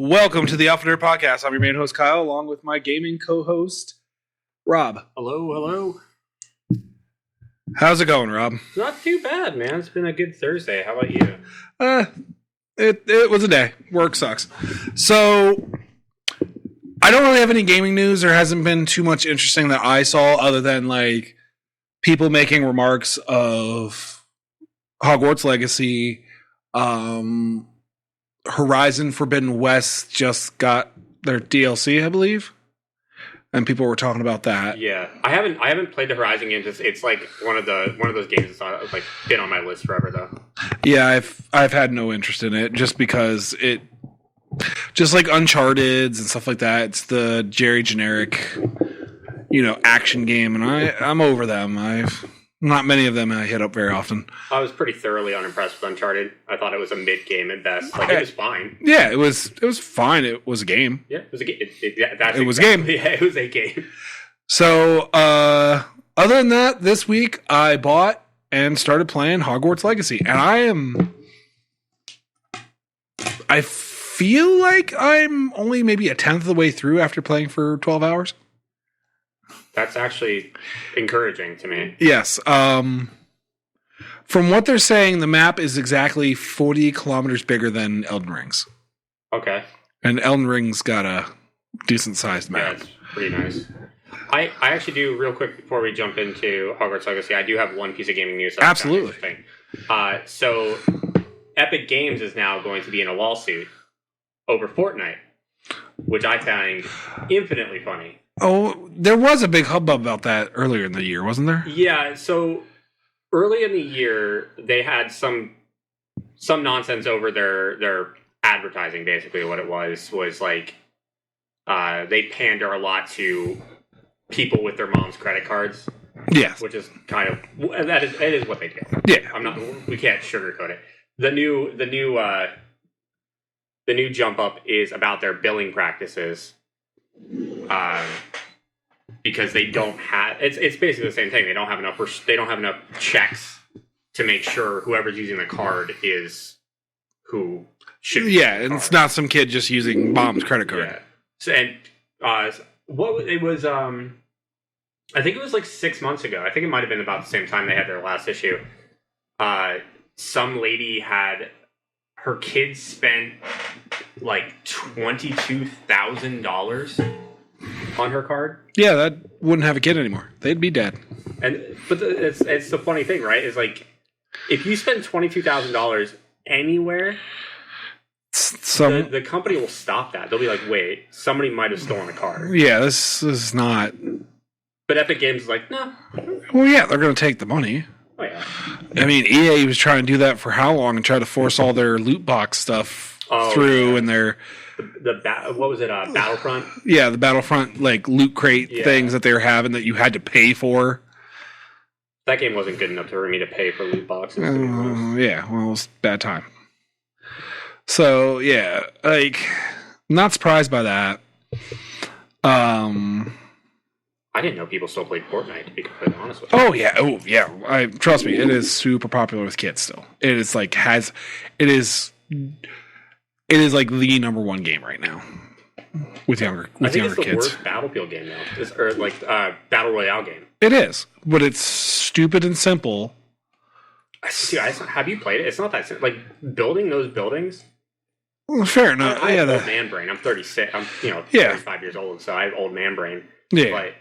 Welcome to the Alpha Nerd Podcast. I'm your main host, Kyle, along with my gaming co-host, Rob. Hello. How's it going, Rob? Not too bad, man. It's been a good Thursday. How about you? It was a day. Work sucks. So, I don't really have any gaming news. There hasn't been too much interesting that I saw other than, like, people making remarks of Hogwarts Legacy. Horizon Forbidden West just got their DLC, I believe. And people were talking about that. Yeah, I haven't played the Horizon games. It's like one of those games that's like been on my list forever though. Yeah, I've had no interest in it just because it, just like Uncharted and stuff like that. It's the generic, action game, and I'm over them. Not many of them I hit up very often. I was pretty thoroughly unimpressed with Uncharted. I thought it was a mid game at best. Like it was fine. Yeah, it was fine. It was a game. Yeah, it was a game. It was a game. Yeah, it was a game. So, other than that, this week I bought and started playing Hogwarts Legacy, and I feel like I'm only maybe a tenth of the way through after playing for 12 hours. That's actually encouraging to me. Yes. From what they're saying, the map is exactly 40 kilometers bigger than Elden Ring's. Okay. And Elden Ring's got a decent-sized map. Yeah, it's pretty nice. I actually do, real quick, before we jump into Hogwarts Legacy, I do have one piece of gaming news. Absolutely. So, Epic Games is now going to be in a lawsuit over Fortnite, which I find infinitely funny. Oh, there was a big hubbub about that earlier in the year, wasn't there? Yeah, so early in the year, they had some nonsense over their advertising. Basically, what it was like they pander a lot to people with their mom's credit cards. Yes, which is kind of it is what they do. Yeah, we can't sugarcoat it. The new jump up is about their billing practices. Because they don't have it's basically the same thing. They don't have enough checks to make sure whoever's using the card is who should. Yeah, and it's not some kid just using mom's credit card. Yeah. So what it was, I think it was like 6 months ago. I think it might have been about the same time they had their last issue. Some lady had her kids spent like $22,000 on her card. Yeah, that wouldn't have a kid anymore. They'd be dead. But it's the funny thing, right? Is like if you spend $22,000 anywhere, the company will stop that. They'll be like, "Wait, somebody might have stolen a card." Yeah, this is not. But Epic Games is like, "No." Well, yeah, they're going to take the money. Oh yeah. I mean, EA was trying to do that for how long and try to force all their loot box stuff through and their. What was it? Battlefront. Yeah, the Battlefront like loot crate things that they were having that you had to pay for. That game wasn't good enough for me to pay for loot boxes. Yeah, well, it was a bad time. So yeah, like not surprised by that. I didn't know people still played Fortnite. To be completely honest with you. Oh yeah. Trust me, it is super popular with kids still. It is like It is like the number one game right now with younger kids. I think it's the worst Battlefield game now, or like Battle Royale game. It is, but it's stupid and simple. See, have you played it? It's not that simple. Like building those buildings. Well, fair enough. I have old man brain. I'm 36. I'm 35 years old, so I have old man brain. Yeah. But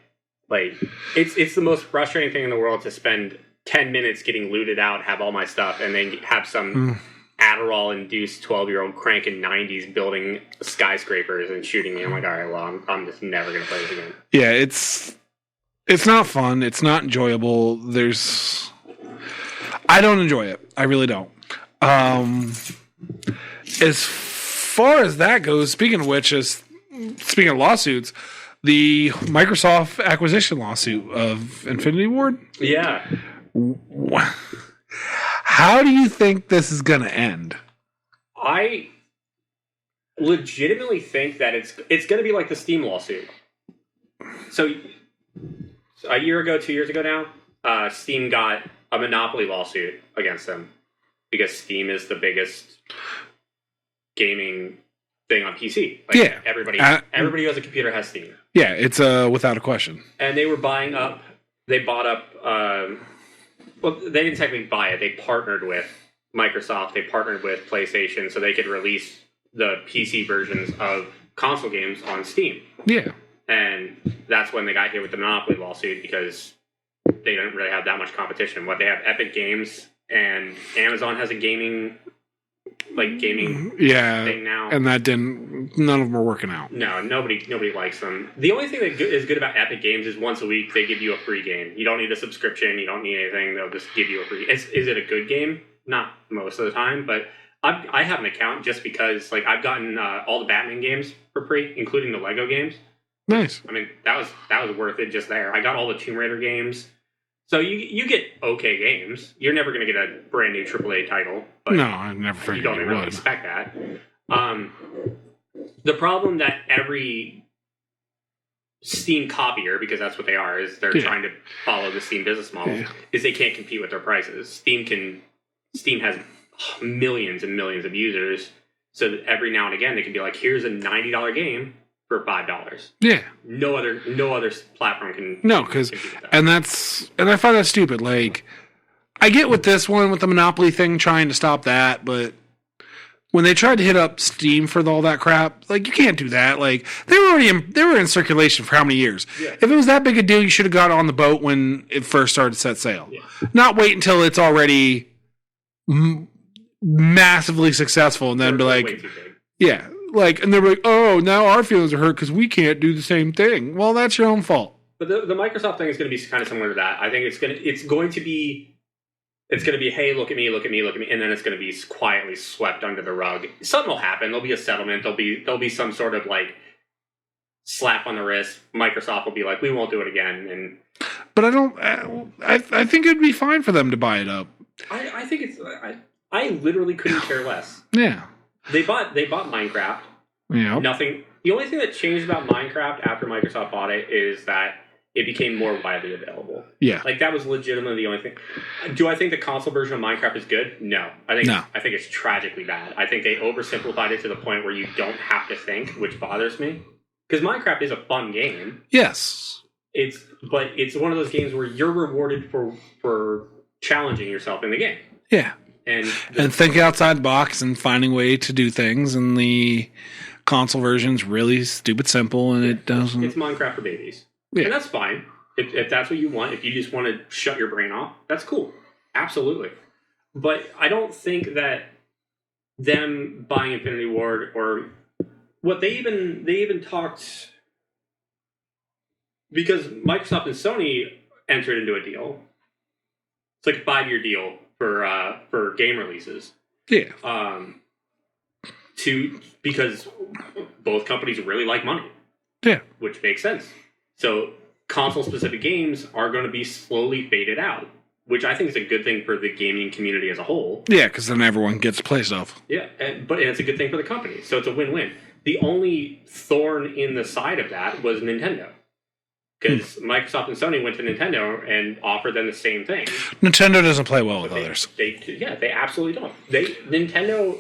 like it's the most frustrating thing in the world to spend 10 minutes getting looted out, have all my stuff, and then have some Adderall-induced 12-year-old cranking 90s building skyscrapers and shooting me. I'm like, all right, well, I'm just never going to play this again. Yeah, it's not fun. It's not enjoyable. I don't enjoy it. I really don't. As far as that goes, speaking of lawsuits, the Microsoft acquisition lawsuit of Infinity Ward. Yeah. How do you think this is going to end? I legitimately think that it's going to be like the Steam lawsuit. So a year ago, 2 years ago now, Steam got a monopoly lawsuit against them because Steam is the biggest gaming thing on PC. Yeah. everybody who has a computer has Steam. Yeah, it's without a question. And they were buying up. They bought up. Well, they didn't technically buy it. They partnered with Microsoft. They partnered with PlayStation so they could release the PC versions of console games on Steam. Yeah. And that's when they got hit with the monopoly lawsuit because they don't really have that much competition. What they have, Epic Games, and Amazon has a gaming thing now. And that none of them are working out. No, nobody likes them. The only thing that is good about Epic Games is once a week they give you a free game. You don't need a subscription. You don't need anything. They'll just give you a free. Is it a good game? Not most of the time, but I have an account just because I've gotten all the Batman games for free, including the Lego games. Nice. I mean, that was worth it just there. I got all the Tomb Raider games. So you get okay games. You're never going to get a brand new AAA title. But no, I never figured you don't you really would. expect that. The problem that every Steam copier, because that's what they are, is they're trying to follow the Steam business model, is they can't compete with their prices. Steam has millions and millions of users, so that every now and again they can be like, here's a $90 game for $5. Yeah. No other platform can. No, because and I find that stupid. Like, I get with this one with the monopoly thing trying to stop that, but when they tried to hit up Steam for all that crap, you can't do that. Like, they were in circulation for how many years? Yeah. If it was that big a deal, you should have got on the boat when it first started to set sail. Yeah. Not wait until it's already massively successful and then be like, way too big. yeah. And they're like, oh, now our feelings are hurt because we can't do the same thing. Well, that's your own fault. But the Microsoft thing is going to be kind of similar to that. I think it's going to be, hey, look at me, and then it's going to be quietly swept under the rug. Something will happen. There'll be a settlement. There'll be some sort of slap on the wrist. Microsoft will be like, we won't do it again. But I don't. I think it'd be fine for them to buy it up. I think it's. I literally couldn't care less. Yeah. They bought Minecraft. Yeah. Nothing. The only thing that changed about Minecraft after Microsoft bought it is that it became more widely available. Yeah. That was legitimately the only thing. Do I think the console version of Minecraft is good? No. I think it's tragically bad. I think they oversimplified it to the point where you don't have to think, which bothers me. Because Minecraft is a fun game. Yes. But it's one of those games where you're rewarded for challenging yourself in the game. Yeah. And thinking outside the box and finding a way to do things, and the console version's really stupid simple, and it doesn't. It's Minecraft for babies, and that's fine. If that's what you want, if you just want to shut your brain off, that's cool, absolutely. But I don't think that them buying Infinity Ward or what they even talked, because Microsoft and Sony entered into a deal. It's like a 5-year deal for game releases. Yeah. Because both companies really like money. Yeah. Which makes sense. So console specific games are going to be slowly faded out, which I think is a good thing for the gaming community as a whole. Yeah, because then everyone gets to play stuff. Yeah, but it's a good thing for the company. So it's a win-win. The only thorn in the side of that was Nintendo. Because Microsoft and Sony went to Nintendo and offered them the same thing. Nintendo doesn't play well with others. They absolutely don't. Nintendo,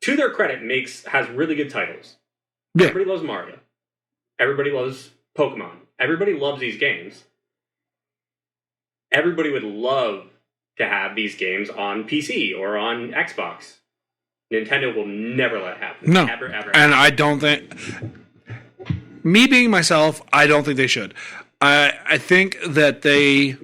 to their credit, has really good titles. Yeah. Everybody loves Mario. Everybody loves Pokemon. Everybody loves these games. Everybody would love to have these games on PC or on Xbox. Nintendo will never let it happen. No. Ever. And I don't think... Me being myself, I don't think they should. I think that they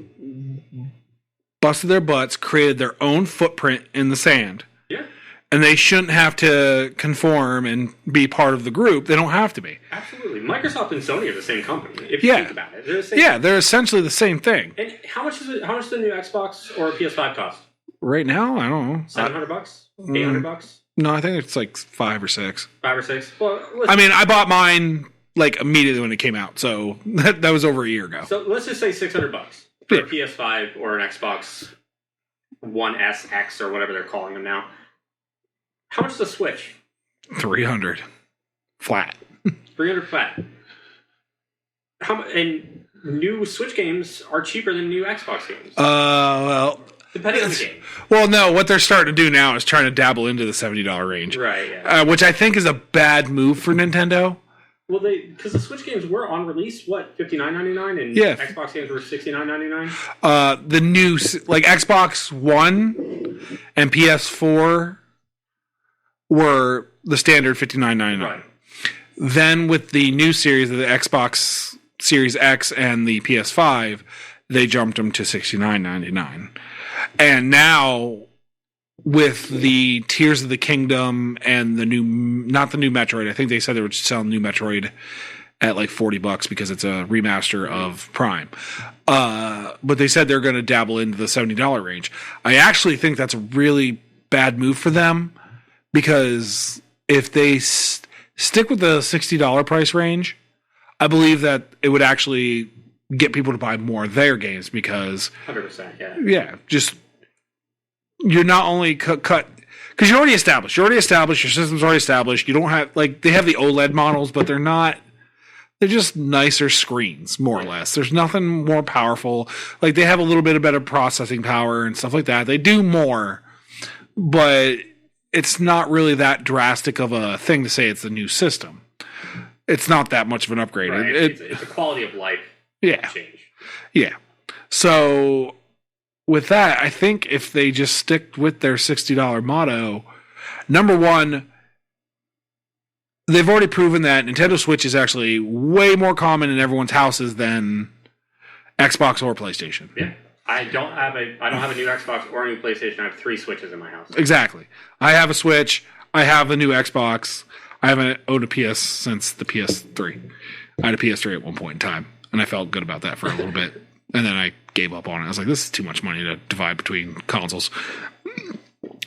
busted their butts, created their own footprint in the sand. Yeah. And they shouldn't have to conform and be part of the group. They don't have to be. Absolutely. Microsoft and Sony are the same company. If you think about it, they're the same. Yeah, they're essentially the same thing. And how much does the new Xbox or PS5 cost? Right now, I don't know. $700? $800? No, I think it's like 5 or 6. 5 or 6. Well, I mean, I bought mine immediately when it came out, so that was over a year ago. So let's just say $600 for a PS5 or an Xbox One S X or whatever they're calling them now. How much is a Switch? $300 flat. $300 flat. And new Switch games are cheaper than new Xbox games. Well, Depending on the game. Well, no, what they're starting to do now is trying to dabble into the $70 range. Right, yeah. Which I think is a bad move for Nintendo. Well, because the Switch games were on release, what, $59.99, and Yeah. Xbox games were $69.99. The new, like Xbox One and PS4 were the standard $59.99. Right. Then with the new series of the Xbox Series X and the PS5, they jumped them to $69.99. And now with the Tears of the Kingdom and the new, not the new Metroid, I think they said they were selling new Metroid at like $40 because it's a remaster of Prime. But they said they're going to dabble into the $70 range. I actually think that's a really bad move for them because if they stick with the $60 price range, I believe that it would actually get people to buy more of their games because 100%, yeah. Yeah, just you're not only cut because you're already established. Your system's already established. You don't have like they have the OLED models, but they're just nicer screens, more or less. There's nothing more powerful. Like they have a little bit of better processing power and stuff like that. They do more, but it's not really that drastic of a thing to say it's a new system. It's not that much of an upgrade. Right. It's a quality of life change. Yeah. So with that, I think if they just stick with their $60 motto, number one, they've already proven that Nintendo Switch is actually way more common in everyone's houses than Xbox or PlayStation. Yeah. I don't have a new Xbox or a new PlayStation. I have 3 Switches in my house. Exactly. I have a Switch. I have a new Xbox. I haven't owned a PS since the PS3. I had a PS3 at one point in time, and I felt good about that for a little bit. And then I gave up on it. I was like, this is too much money to divide between consoles.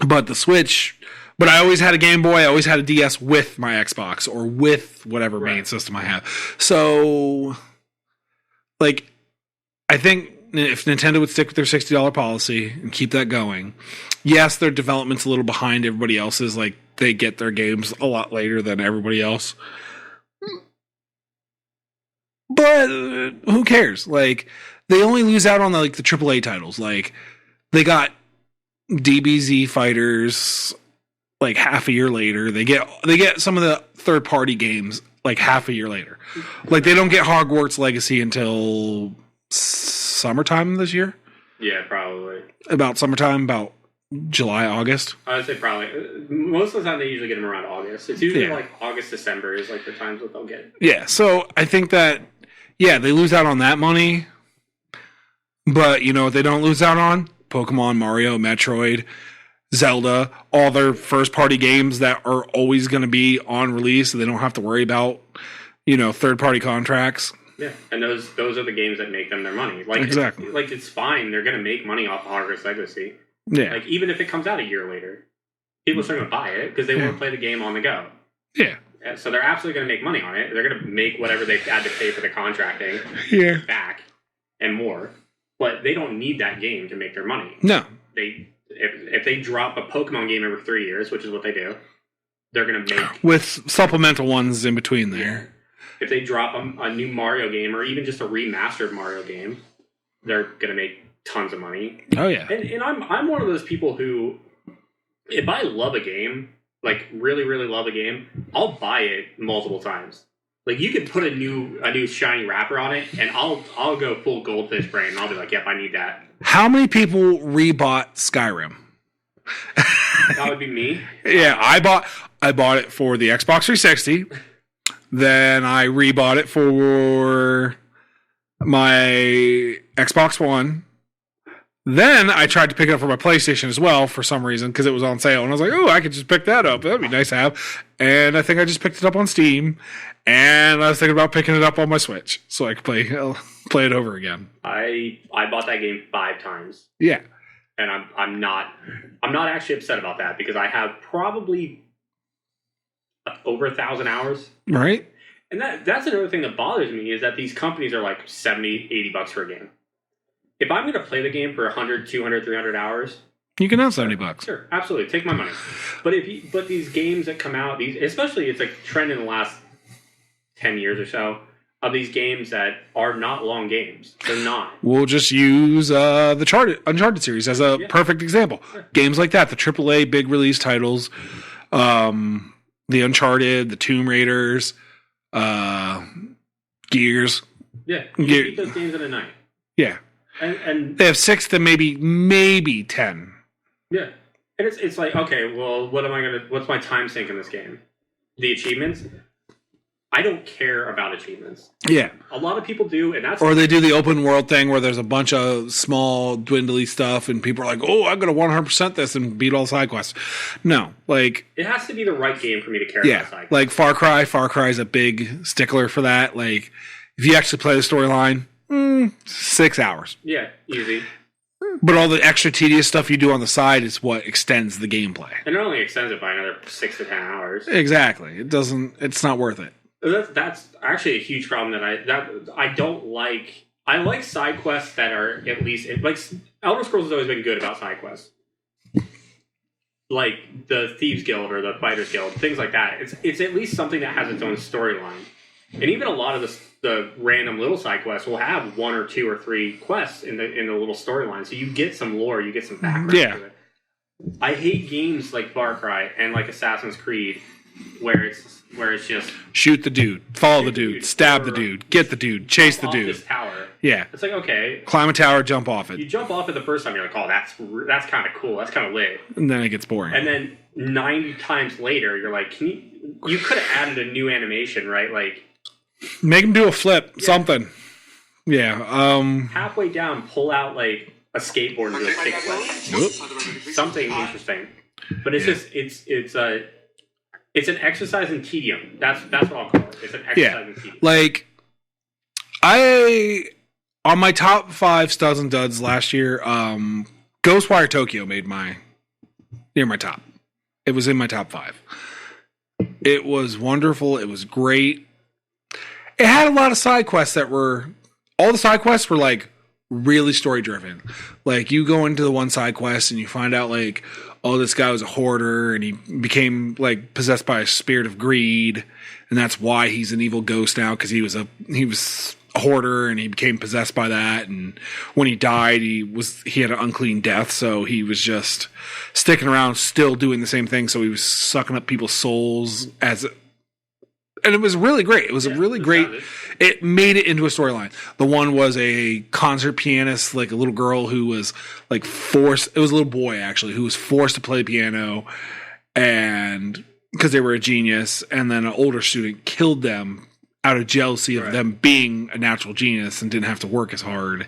But the Switch, but I always had a Game Boy. I always had a DS with my Xbox or with whatever main system I have. So, like, I think if Nintendo would stick with their $60 policy and keep that going, yes, their development's a little behind everybody else's. Like, they get their games a lot later than everybody else. But who cares? Like, they only lose out on the AAA titles. Like, they got DBZ Fighters like half a year later. They get some of the third party games like half a year later. Like, they don't get Hogwarts Legacy until summertime this year. Yeah, probably. About summertime, about July, August. I would say probably. Most of the time they usually get them around August. It's usually like August, December is like the times that they'll get. Yeah, so I think that, yeah, they lose out on that money. But, you know what they don't lose out on? Pokemon, Mario, Metroid, Zelda, all their first-party games that are always going to be on release, so they don't have to worry about, you know, third-party contracts. Yeah, and those are the games that make them their money. Like, exactly. It's fine. They're going to make money off Hogwarts Legacy. Yeah. Like, even if it comes out a year later, people are still going to buy it because they want to play the game on the go. Yeah. And so they're absolutely going to make money on it. They're going to make whatever they had to pay for the contracting back and more. But they don't need that game to make their money. No. If they drop a Pokemon game every 3 years, which is what they do, they're going to make... With supplemental ones in between there. If they drop a new Mario game or even just a remastered Mario game, they're going to make tons of money. Oh, yeah. And I'm one of those people who, if I love a game, like really, really love a game, I'll buy it multiple times. Like, you could put a new shiny wrapper on it, and I'll go full Goldfish brain, and I'll be like, yep, I need that. How many people rebought Skyrim? That would be me. Yeah, I bought it for the Xbox 360. Then I rebought it for my Xbox One. Then I tried to pick it up for my PlayStation as well for some reason because it was on sale. And I was like, oh, I could just pick that up. That'd be nice to have. And I think I just picked it up on Steam. And I was thinking about picking it up on my Switch so I could play it over again. I bought that game 5 times. Yeah. And I'm not actually upset about that because I have probably over 1,000 hours. Right. And that's another thing that bothers me is that these companies are like $70, $80 for a game. If I'm going to play the game for 100, 200, 300 hours, you can have $70. Sure, absolutely, take my money. But these games that come out, especially it's a trend in the last 10 years or so, of these games that are not long games. They're not. We'll just use the Uncharted series as a perfect example. Sure. Games like that, the AAA big release titles, the Uncharted, the Tomb Raiders, Gears. Yeah, you can beat those games in a night. Yeah. And they have 6 to maybe 10. Yeah. And it's like, okay, well, what's my time sink in this game? The achievements? I don't care about achievements. Yeah. A lot of people do, and that's... Or they do the open world thing where there's a bunch of small, dwindly stuff, and people are like, oh, I'm going to 100% this and beat all side quests. No, like... It has to be the right game for me to care about side quests. Like Far Cry is a big stickler for that. Like, if you actually play the storyline, 6 hours. Yeah, easy. But all the extra tedious stuff you do on the side is what extends the gameplay. And it only extends it by another 6 to 10 hours. Exactly. It's not worth it. That's actually a huge problem that I don't like. I like side quests that are at least like Elder Scrolls has always been good about side quests, like the Thieves Guild or the Fighters Guild, things like that. It's at least something that has its own storyline, and even a lot of the random little side quests will have 1 or 2 or 3 quests in the little storyline, so you get some lore, you get some background to it. I hate games like Far Cry and like Assassin's Creed where it's just shoot the dude, follow the dude, stab the dude, get the dude, chase the dude. This tower. Yeah, it's like, okay, climb a tower, jump off it. You jump off it the first time, you're like, oh, that's kind of cool, that's kind of lit. And then it gets boring. And then 90 times later, you're like, you could have added a new animation, right? Like, make him do a flip, something. Yeah. Halfway down, pull out like a skateboard and do a kickflip. Something interesting. But it's just it's an exercise in tedium. That's what I'll call it. It's an exercise in tedium. Like on my top 5 studs and duds last year, Ghostwire Tokyo made near my top. It was in my top 5. It was wonderful. It was great. It had a lot of side quests all the side quests were like really story driven. Like you go into the one side quest and you find out like, oh, this guy was a hoarder and he became like possessed by a spirit of greed, and that's why he's an evil ghost now, because he was a hoarder and he became possessed by that, and when he died he had an unclean death, so he was just sticking around still doing the same thing, so he was sucking up people's souls and it was really great. It was a really great. It made it into a storyline. The one was a concert pianist, like a little girl who was like forced. It was a little boy actually who was forced to play piano, and because they were a genius, and then an older student killed them out of jealousy of them being a natural genius and didn't have to work as hard.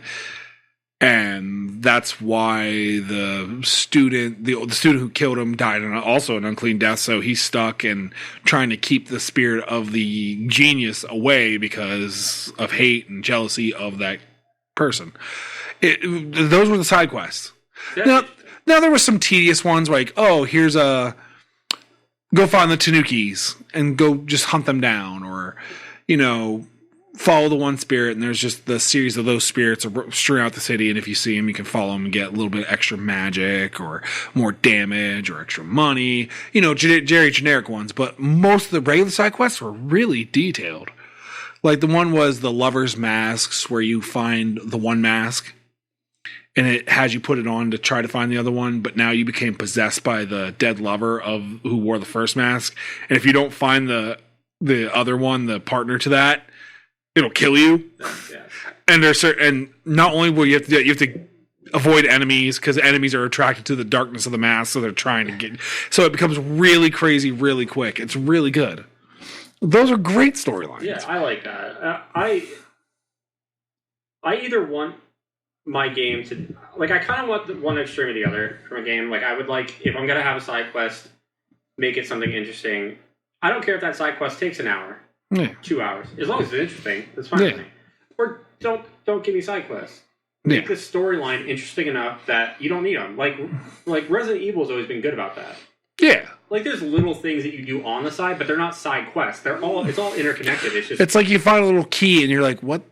And that's why the student who killed him died also an unclean death. So he's stuck and trying to keep the spirit of the genius away because of hate and jealousy of that person. Those were the side quests. Now there were some tedious ones like, oh, here's go find the Tanukis and go just hunt them down, or, follow the one spirit, and there's just the series of those spirits strewn out the city, and if you see them, you can follow them and get a little bit extra magic or more damage or extra money. Generic ones, but most of the regular side quests were really detailed. Like the one was the lover's masks, where you find the one mask, and it has you put it on to try to find the other one, but now you became possessed by the dead lover who wore the first mask, and if you don't find the other one, the partner to that, it'll kill you. Yeah. And not only will you have to avoid enemies, because enemies are attracted to the darkness of the mask, so they're trying to get. So it becomes really crazy, really quick. It's really good. Those are great storylines. Yeah, I like that. I either want my game to I kind of want one extreme or the other from a game. Like I would like, if I'm gonna have a side quest, make it something interesting. I don't care if that side quest takes an hour. Yeah. 2 hours. As long as it's interesting, that's fine with me. Or don't give me side quests. Make the storyline interesting enough that you don't need them. Like Resident Evil's always been good about that. Yeah. Like there's little things that you do on the side, but they're not side quests. It's all interconnected. It's like you find a little key and you're like, what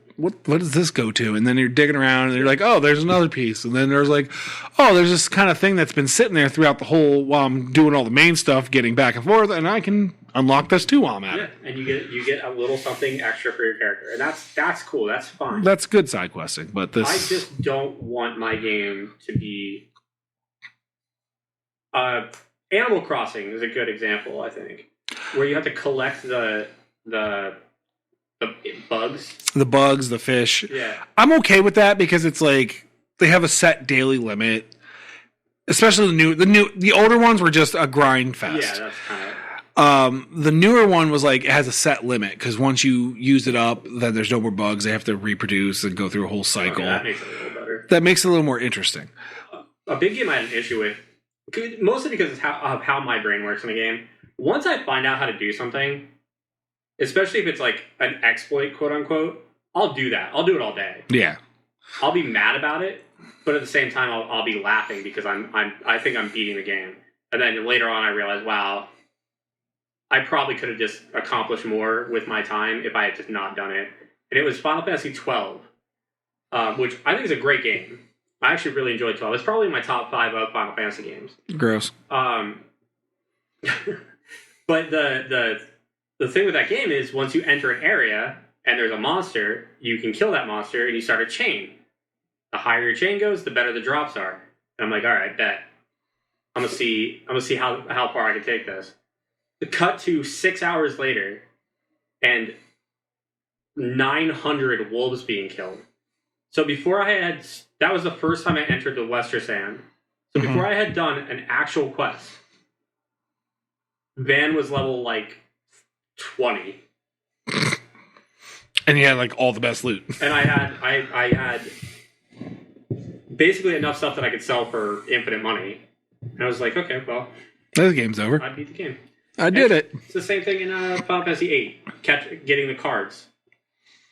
does this go to? And then you're digging around and you're like, oh, there's another piece. And then there's like, oh, there's this kind of thing that's been sitting there throughout the whole, while I'm doing all the main stuff, getting back and forth, and I can unlock this too while I'm at Yeah, it. and you get a little something extra for your character, and that's cool. That's fine. That's good side questing, but this I just don't want my game to be. Animal Crossing is a good example, I think, where you have to collect the bugs. the bugs, the fish. Yeah, I'm okay with that because it's like they have a set daily limit. Especially the older ones were just a grind fest. yeah, that's kind of. The newer one was like it has a set limit because once you use it up, then there's no more bugs. They have to reproduce and go through a whole cycle. That makes it a little better. That makes it a little more interesting. A big game I had an issue with, mostly because of how my brain works in a game. Once I find out how to do something, especially if it's like an exploit, quote unquote, I'll do that. I'll do it all day. Yeah. I'll be mad about it, but at the same time, I'll be laughing because I think I'm beating the game. And then later on, I realize, wow, I probably could have just accomplished more with my time if I had just not done it. And it was Final Fantasy 12, which I think is a great game. I actually really enjoyed 12. It's probably in my top 5 of Final Fantasy games. Gross. But the thing with that game is once you enter an area and there's a monster, you can kill that monster and you start a chain. The higher your chain goes, the better the drops are. And I'm like, all right, bet. I'm gonna see how far I can take this. The cut to 6 hours later, and 900 wolves being killed. So before that was the first time I entered the Western Sand. So before I had done an actual quest, Van was level like 20. And you had like all the best loot. And I had basically enough stuff that I could sell for infinite money. And I was like, okay, well, The game's over. I beat the game. I did it. It's the same thing in Final Fantasy VIII. Getting the cards.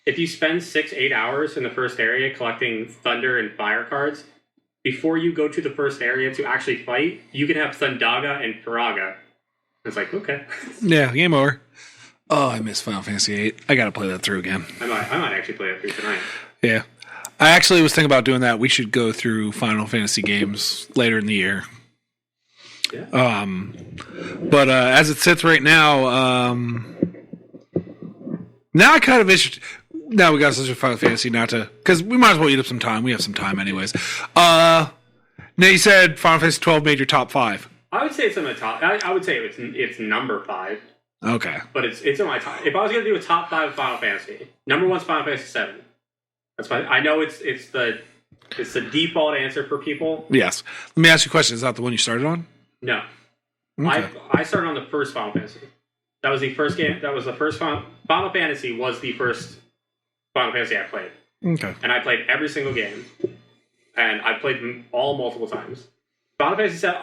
If you spend 6-8 hours in the first area collecting thunder and fire cards, before you go to the first area to actually fight, you can have Thundaga and Firaga. It's like, okay. Yeah, game over. Oh, I miss Final Fantasy VIII. I gotta play that through again. I might actually play it through tonight. Yeah. I actually was thinking about doing that. We should go through Final Fantasy games later in the year. Yeah. But as it sits right now, now I kind of interested. Now we got such a Final Fantasy not to, because we might as well eat up some time. We have some time anyways. Now you said Final Fantasy 12 made your top 5. I would say it's in my top. I would say it's number 5. Okay. But it's in my top. If I was going to do a top 5 of Final Fantasy, number 1's Final Fantasy 7. That's fine. I know it's the default answer for people. Yes. Let me ask you a question. Is that the one you started on? No. Okay. I started on the first Final Fantasy. That was the first game. That was the first Final Fantasy was the first Final Fantasy I played. Okay. And I played every single game. And I played them all multiple times. Final Fantasy 7,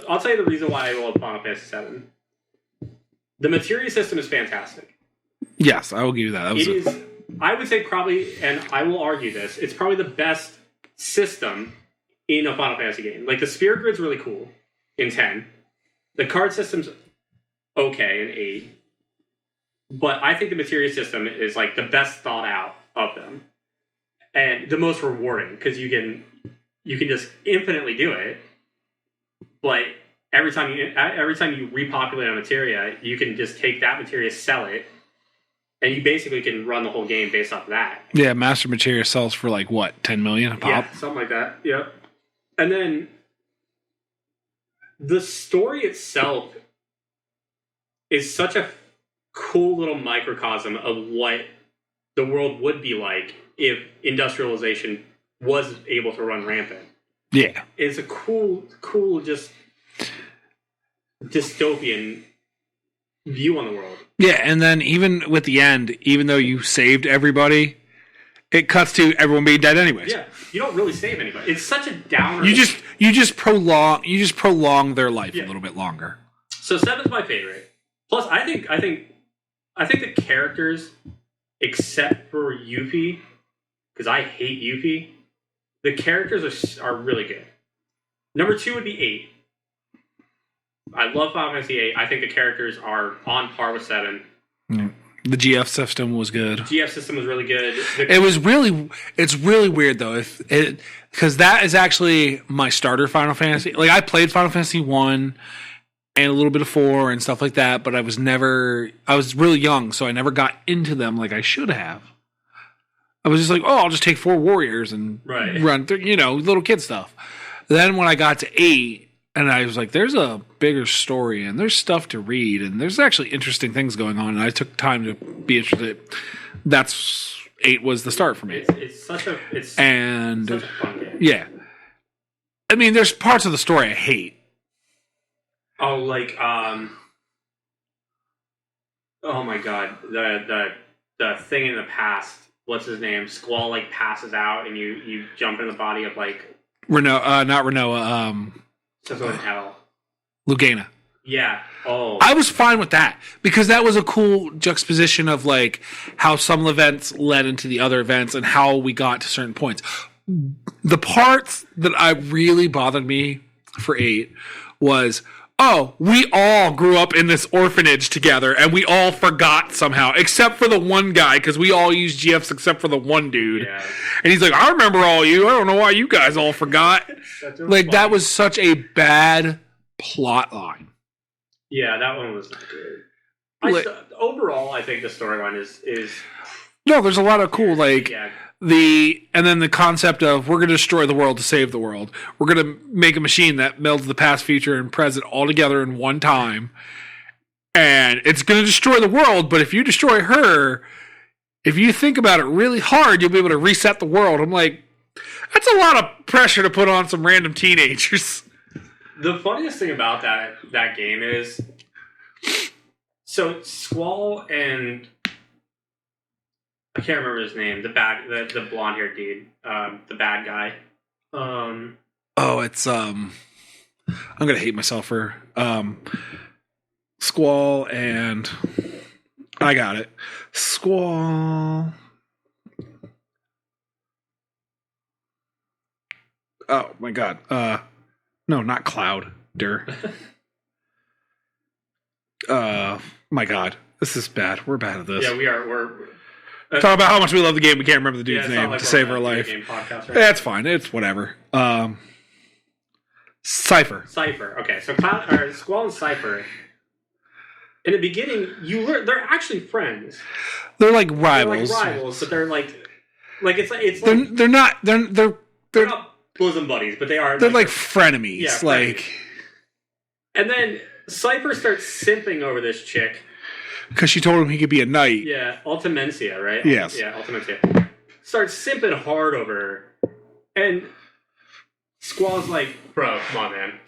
I'll tell you the reason why I love Final Fantasy 7. The materia system is fantastic. Yes, I will give you that. It is, I would say probably, and I will argue this, it's probably the best system in a Final Fantasy game. Like, the Spirit Grid's really cool in 10. The card system's okay in 8. But I think the materia system is, like, the best thought out of them. And the most rewarding, because you can just infinitely do it. But every time you repopulate a materia, you can just take that materia, sell it, and you basically can run the whole game based off of that. Yeah, Master Materia sells for like what, 10 million a pop? Yeah, something like that. Yep. And then the story itself is such a cool little microcosm of what the world would be like if industrialization was able to run rampant. Yeah. It's a cool, just dystopian view on the world. Yeah, and then even with the end, even though you saved everybody, it cuts to everyone being dead anyways. Yeah, you don't really save anybody. It's such a downer. You just prolong their life a little bit longer. So 7's my favorite. Plus, I think the characters, except for Yuffie, because I hate Yuffie, the characters are really good. Number 2 would be 8. I love Final Fantasy 8. I think the characters are on par with 7. Mm. The GF system was good. The GF system was really good. It's really weird though, because that is actually my starter Final Fantasy. Like I played Final Fantasy 1 and a little bit of 4 and stuff like that, but I was really young, so I never got into them like I should have. I was just like, oh, I'll just take 4 warriors and run through, little kid stuff. Then when I got to 8, and I was like, there's a bigger story, and there's stuff to read, and there's actually interesting things going on, and I took time to be interested. 8 was the start for me. It's such a fun game. Yeah. I mean, there's parts of the story I hate. Oh, like, oh my god, the thing in the past, what's his name? Squall, like, passes out, and you jump in the body of, like... not Renoa, something in hell. Lugana. Yeah. Oh. I was fine with that because that was a cool juxtaposition of like how some events led into the other events and how we got to certain points. The parts that I really bothered me for 8 was, we all grew up in this orphanage together and we all forgot somehow, except for the one guy, because we all used GFs except for the one dude. Yeah. And he's like, I remember all you. I don't know why you guys all forgot. Like, that was such a bad plot line. Yeah, that one was not good. Overall, I think the storyline is no. There's a lot of cool and then the concept of we're going to destroy the world to save the world. We're going to make a machine that melds the past, future, and present all together in one time, and it's going to destroy the world. But if you destroy her, if you think about it really hard, you'll be able to reset the world. I'm like, that's a lot of pressure to put on some random teenagers. The funniest thing about that game is, so Squall and I can't remember his name, the blonde haired dude, the bad guy. It's I'm gonna hate myself for Squall and I got it. Squall. Oh my god. No, not Cloud. My god. This is bad. We're bad at this. Yeah, we are. We're talk about how much we love the game. We can't remember the dude's name to save our life. Podcast, right? That's fine. It's whatever. Cypher. Okay, so Squall and Cypher. In the beginning, you learn they're actually friends. They're like rivals. But they're like it's they're not bosom buddies, but they are. They're like frenemies. Yeah, like. And then Cypher starts simping over this chick. Because she told him he could be a knight. Yeah, Ultimencia, right? Yes. Yeah, Ultimencia. Starts simping hard over her. And Squall's like, bro, come on, man. And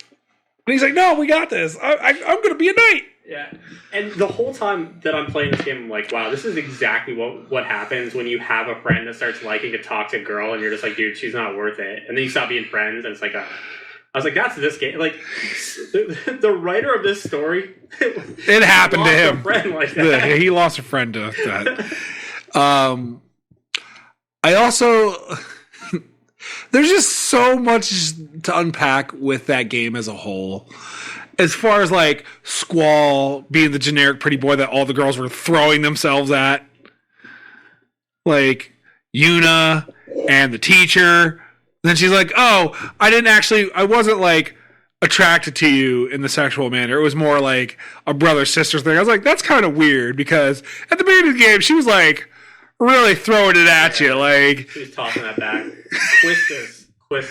he's like, no, we got this. I'm going to be a knight. Yeah. And the whole time that I'm playing this game, I'm like, wow, this is exactly what happens when you have a friend that starts liking a toxic girl and you're just like, dude, she's not worth it. And then you stop being friends and it's like, I was like, that's this game. Like, the writer of this story... It happened to him. A friend like that. He lost a friend to that. I also... There's just so much to unpack with that game as a whole. As far as, like, Squall being the generic pretty boy that all the girls were throwing themselves at. Like, Yuna and the teacher... Then she's like, oh, I wasn't like attracted to you in the sexual manner. It was more like a brother-sister thing. I was like, that's kind of weird because at the beginning of the game, she was like really throwing it at you. Like, she was tossing that back. Twist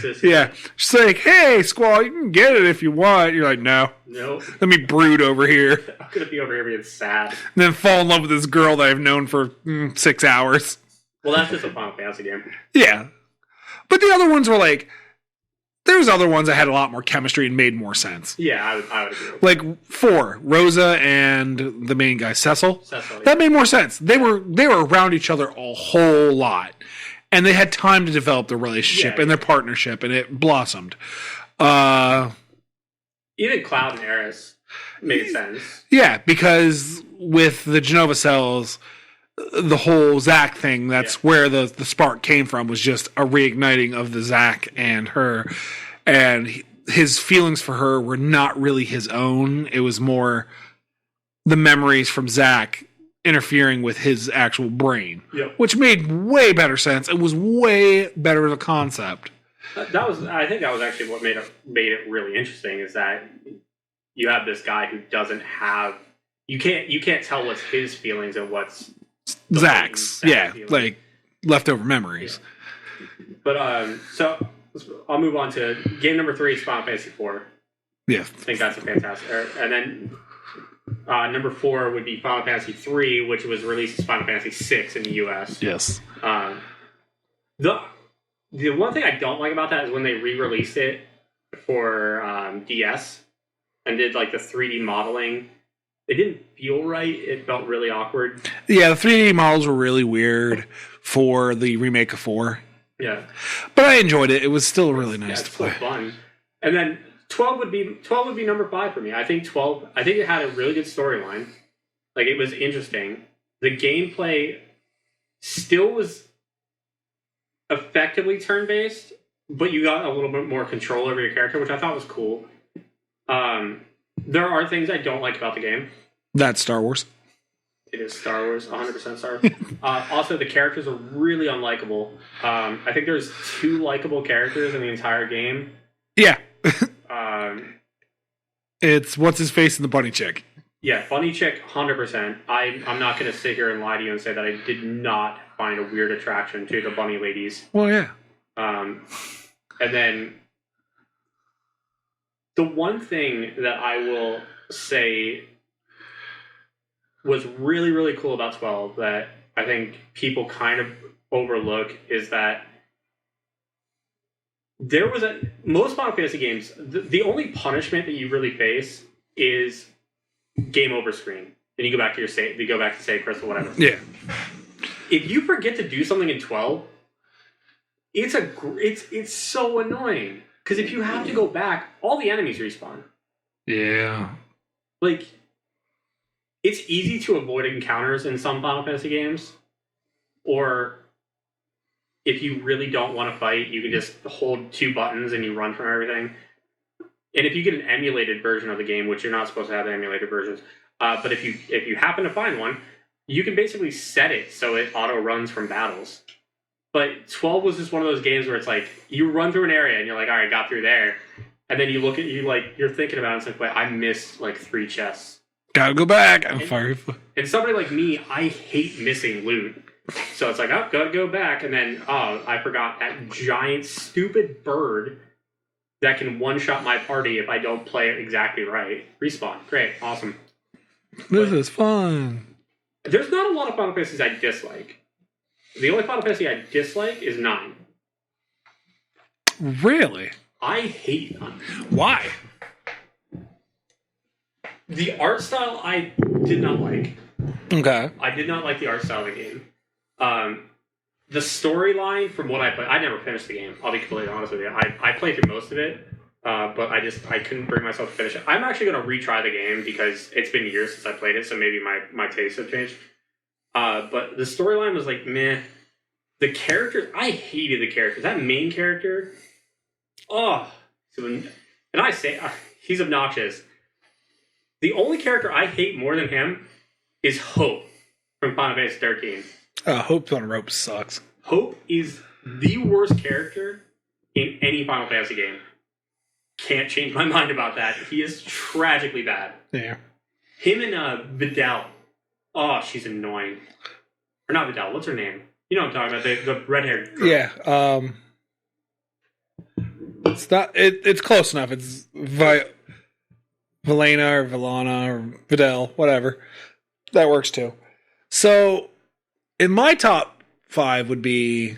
this. Yeah. She's like, hey, Squall, you can get it if you want. You're like, no. Nope. Let me brood over here. I'm going to be over here being sad. And then fall in love with this girl that I've known for 6 hours. Well, that's just a Final Fantasy game. Yeah. But the other ones were like, there was other ones that had a lot more chemistry and made more sense. Yeah, I would agree. Like 4, Rosa and the main guy, Cecil. Yeah. That made more sense. They were around each other a whole lot. And they had time to develop their relationship and their partnership, and it blossomed. Even Cloud and Aerith made sense. Yeah, because with the Genova cells... The whole Zack thing, that's where the spark came from, was just a reigniting of the Zack and her. And his feelings for her were not really his own. It was more the memories from Zack interfering with his actual brain. Yep. Which made way better sense. It was way better as a concept. I think that was actually what made it really interesting, is that you have this guy who doesn't have. You can't tell what's his feelings and what's Zach's. Yeah, feelings. like leftover memories. Yeah. But so I'll move on to game number 3 is Final Fantasy IV. Yeah. I think that's a fantastic. And then number 4 would be Final Fantasy III, which was released as Final Fantasy VI in the US. Yes. The one thing I don't like about that is when they re-released it for DS and did like the 3D modeling. It didn't feel right. It felt really awkward. Yeah, the 3D models were really weird for the remake of 4. Yeah. But I enjoyed it. It was still really nice to play. It's still fun. And then 12 would be number 5 for me. I think it had a really good storyline. Like, it was interesting. The gameplay still was effectively turn-based, but you got a little bit more control over your character, which I thought was cool. There are things I don't like about the game. That's Star Wars. It is Star Wars, 100% Star Wars. Also, the characters are really unlikable. I think there's 2 likable characters in the entire game. Yeah. Um, It's what's his face and the bunny chick. Yeah, Bunny Chick, 100%. I'm not going to sit here and lie to you and say that I did not find a weird attraction to the bunny ladies. Well, yeah. And then the one thing that I will say was really, really cool about 12 that I think people kind of overlook is that there was most Final Fantasy games, the only punishment that you really face is game over screen. Then you go back to your save, you go back to save crystal, whatever. Yeah. If you forget to do something in 12, it's so annoying. Because if you have to go back, all the enemies respawn. Yeah. Like, it's easy to avoid encounters in some Final Fantasy games. Or if you really don't want to fight, you can just hold 2 buttons and you run from everything. And if you get an emulated version of the game, which you're not supposed to have emulated versions, but if you happen to find one, you can basically set it so it auto runs from battles. But 12 was just one of those games where it's like you run through an area and you're like, all right, got through there, and then you look at you're thinking about it. And it's like, wait, I missed like 3 chests. Gotta go back. And somebody like me, I hate missing loot. So it's like, oh, gotta go back, and then I forgot that giant stupid bird that can one-shot my party if I don't play it exactly right. Respawn. Great. Awesome. This is fun. There's not a lot of Final Fantasies I dislike. The only Final Fantasy I dislike is 9. Really? I hate 9. Why? The art style I did not like. Okay. I did not like the art style of the game. The storyline from what I played, I never finished the game. I'll be completely honest with you. I played through most of it, but I couldn't bring myself to finish it. I'm actually going to retry the game because it's been years since I played it, so maybe my tastes have changed. But the storyline was like, meh. The characters, I hated the characters. That main character, and I say, he's obnoxious. The only character I hate more than him is Hope from Final Fantasy 13. Hope on Rope sucks. Hope is the worst character in any Final Fantasy game. Can't change my mind about that. He is tragically bad. Yeah. Him and Vidal. Oh, she's annoying. Or not Vidal. What's her name? You know what I'm talking about. The red-haired girl. Yeah. It's not. It's close enough. It's Valena or Villana or Vidal, whatever. That works too. So, in my top 5 would be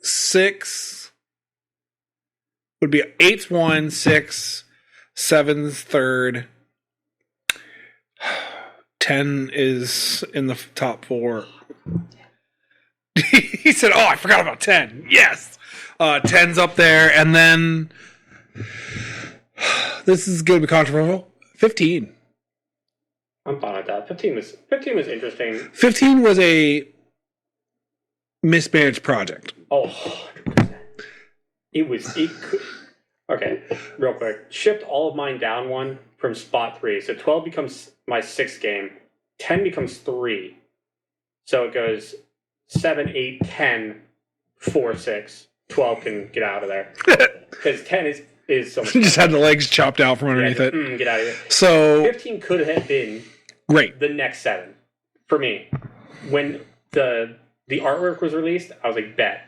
6. Would be 8's 1, 6, 7's 3rd. 10 is in the top 4. He said, "Oh, I forgot about 10." Yes, 10's up there, and then this is going to be controversial. 15. I'm fine with that. 15 was interesting. 15 was a mismanaged project. Oh, 100%. Okay, real quick. Shift all of mine down 1 from spot 3. So 12 becomes my 6th game. 10 becomes 3. So it goes 7, 8, 10, 4, 6. 12 can get out of there. Because 10 is is so much Just had the legs chopped out from underneath it. Get out of here. So 15 could have been great. the next 7 for me. When the artwork was released, I was like, bet.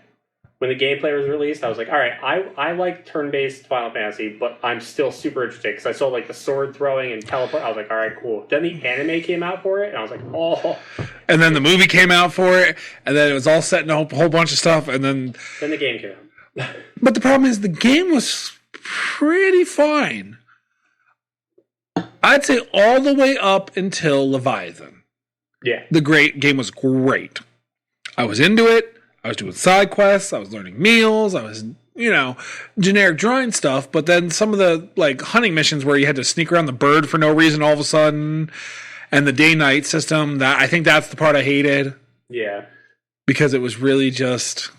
When the gameplay was released, I was like, all right, I like turn-based Final Fantasy, but I'm still super interested because I saw like the sword throwing and teleport. I was like, all right, cool. Then the anime came out for it, and I was like, oh. And then the movie came out for it, and then it was all set in a whole bunch of stuff, and then the game came out. But the problem is the game was pretty fine. I'd say all the way up until Leviathan. Yeah. The game was great. I was into it. I was doing side quests. I was learning meals. I was, generic drawing stuff. But then some of the like hunting missions where you had to sneak around the bird for no reason all of a sudden, and the day-night system, that I think that's the part I hated. Yeah. Because it was really just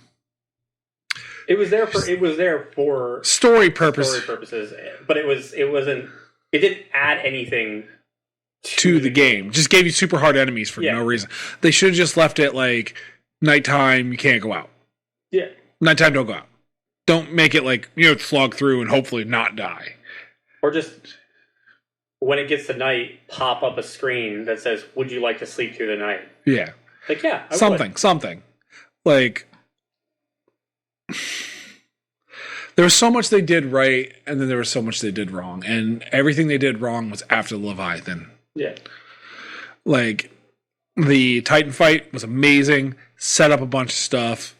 It was there for story purposes, but it didn't add anything to the game. Just gave you super hard enemies for no reason. They should have just left it like nighttime, you can't go out. Yeah. Nighttime, don't go out. Don't make it like, slog through and hopefully not die. Or just, when it gets to night, pop up a screen that says, would you like to sleep through the night? Yeah. Like, yeah. Something. Like, there was so much they did right, and then there was so much they did wrong. And everything they did wrong was after Leviathan. Yeah. Like, the Titan fight was amazing. Set up a bunch of stuff.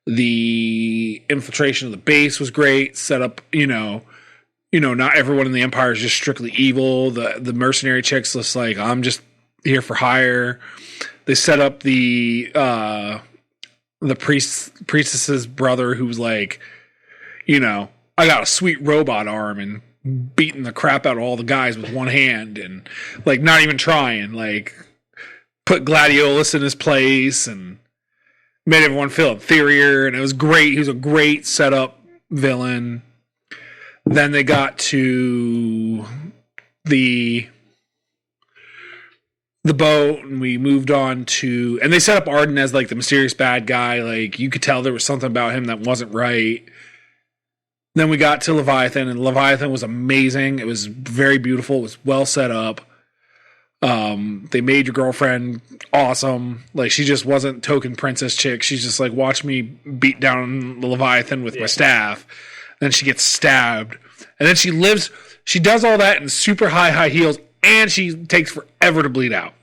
The infiltration of the base was great. Set up, not everyone in the Empire is just strictly evil. The mercenary chick's just like, I'm just here for hire. They set up the priestess's brother who's like, I got a sweet robot arm and beating the crap out of all the guys with one hand and like not even trying, like put Gladiolus in his place and made everyone feel inferior, and it was great. He was a great setup villain. Then they got to the boat, and we moved on to, and they set up Arden as like the mysterious bad guy. Like you could tell there was something about him that wasn't right. Then we got to Leviathan, and Leviathan was amazing. It was very beautiful. It was well set up. They made your girlfriend awesome. Like she just wasn't token princess chick. She's just like, watch me beat down the Leviathan with my staff. Then she gets stabbed, and then she does all that in super high heels, and she takes forever to bleed out.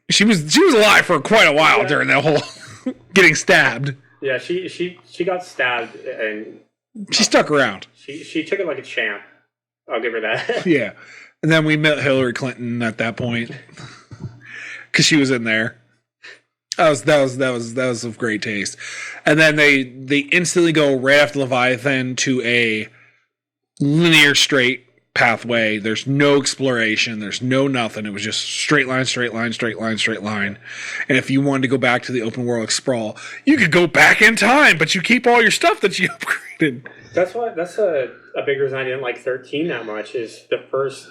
She was alive for quite a while during that whole getting stabbed. Yeah, she got stabbed and she stuck around. She took it like a champ. I'll give her that. Yeah. And then we met Hillary Clinton at that point because she was in there. That was of great taste. And then they instantly go right after Leviathan to a linear straight pathway. There's no exploration. There's no nothing. It was just straight line. And if you wanted to go back to the open world sprawl, you could go back in time, but you keep all your stuff that you upgraded. That's a big reason I didn't like 13 that much. Is the first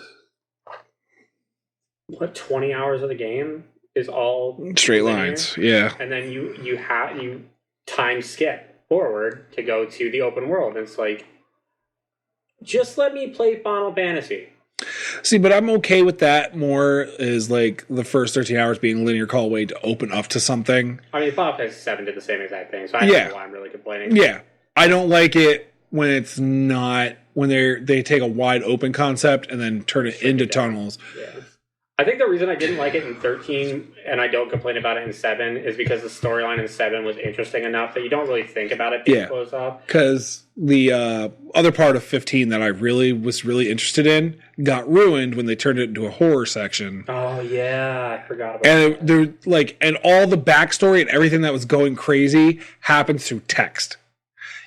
20 hours of the game is all straight linear, lines, yeah. And then you time skip forward to go to the open world. And it's like, just let me play Final Fantasy. See, but I'm okay with that more is like the first 13 hours being linear callway to open up to something. I mean, Final Fantasy 7 did the same exact thing, so I don't know why I'm really complaining. Yeah. I don't like it when it's not, when they take a wide open concept and then turn it into tunnels. Yeah. I think the reason I didn't like it in 13, and I don't complain about it in 7, is because the storyline in 7 was interesting enough that you don't really think about it being closed off. Because the other part of 15 that I was really interested in got ruined when they turned it into a horror section. Oh yeah, I forgot about that. And all the backstory and everything that was going crazy happens through text.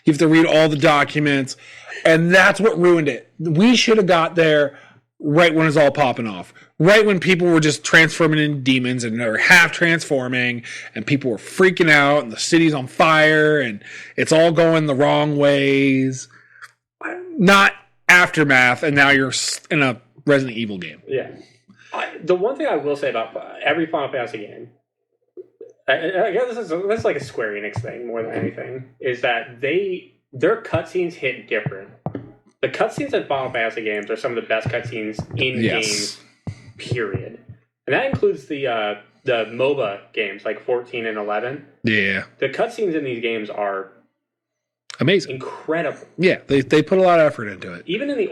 You have to read all the documents, and that's what ruined it. We should have got there right when it's all popping off. Right when people were just transforming into demons and they were half transforming and people were freaking out and the city's on fire and it's all going the wrong ways. Not Aftermath, and now you're in a Resident Evil game. Yeah. The one thing I will say about every Final Fantasy game, I guess this is like a Square Enix thing more than anything, is that they their cutscenes hit different. The cutscenes in Final Fantasy games are some of the best cutscenes in games, period. And that includes the MOBA games like 14 and 11. Yeah. The cutscenes in these games are amazing, incredible. Yeah, they put a lot of effort into it. Even in the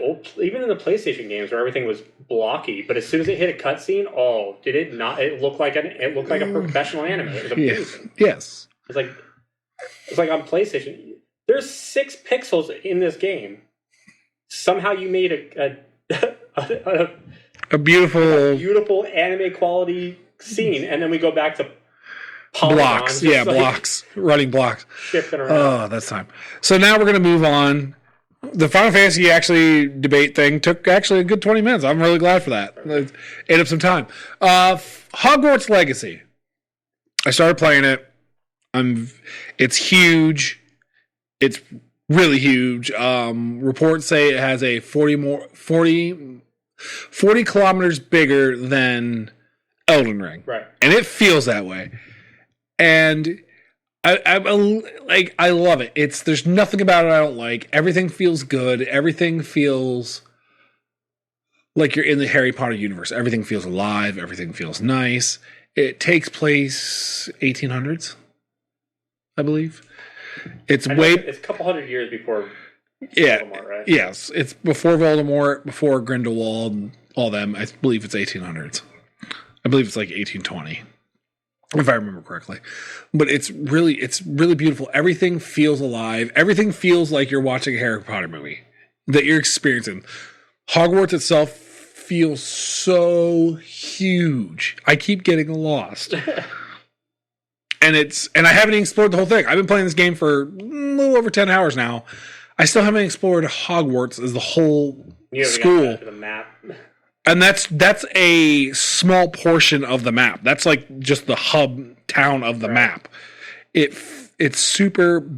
PlayStation games where everything was blocky, but as soon as it hit a cutscene, did it not? It looked like a professional anime. It was amazing. Yes. It's like on PlayStation. There's 6 pixels in this game. Somehow you made a beautiful anime quality scene, and then we go back to polygons, blocks, running blocks, shifting around. Oh, that's time. So now we're going to move on. The Final Fantasy debate thing took actually a good 20 minutes. I'm really glad for that. It ate up some time. Hogwarts Legacy. I started playing it. It's huge. It's really huge. Reports say it has a 40 kilometers bigger than Elden Ring. Right. And it feels that way. And I love it. There's nothing about it I don't like. Everything feels good. Everything feels like you're in the Harry Potter universe. Everything feels alive. Everything feels nice. It takes place 1800s, I believe. It's a couple hundred years before Voldemort, right? Yes, it's before Voldemort, before Grindelwald, all them. I believe it's 1800s. I believe it's like 1820. If I remember correctly. But it's really beautiful. Everything feels alive. Everything feels like you're watching a Harry Potter movie that you're experiencing. Hogwarts itself feels so huge. I keep getting lost. And I haven't even explored the whole thing. I've been playing this game for a little over 10 hours now. I still haven't explored Hogwarts as the whole school. The map. And that's a small portion of the map. That's like just the hub town of the map. It's super,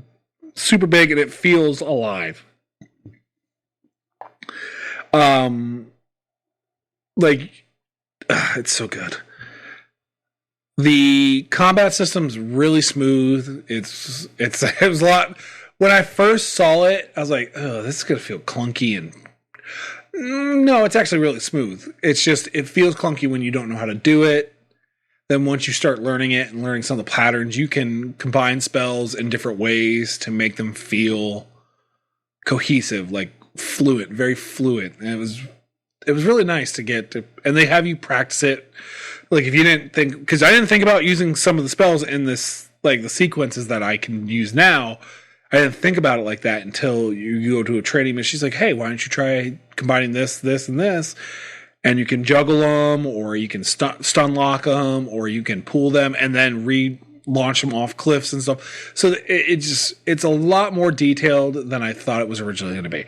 super big and it feels alive. It's so good. The combat system's really smooth. It was a lot. When I first saw it, I was like, "Oh, this is gonna feel clunky." And no, it's actually really smooth. It's just it feels clunky when you don't know how to do it. Then once you start learning it and learning some of the patterns, you can combine spells in different ways to make them feel cohesive, like fluid, very fluid. And it was really nice to get to, and they have you practice it. Like if you didn't think, because I didn't think about using some of the spells in this, like the sequences that I can use now. I didn't think about it like that until you go to a training mission. She's like, hey, why don't you try combining this, this, and this? And you can juggle them, or you can stun lock them, or you can pull them and then launch them off cliffs and stuff. So it's a lot more detailed than I thought it was originally going to be.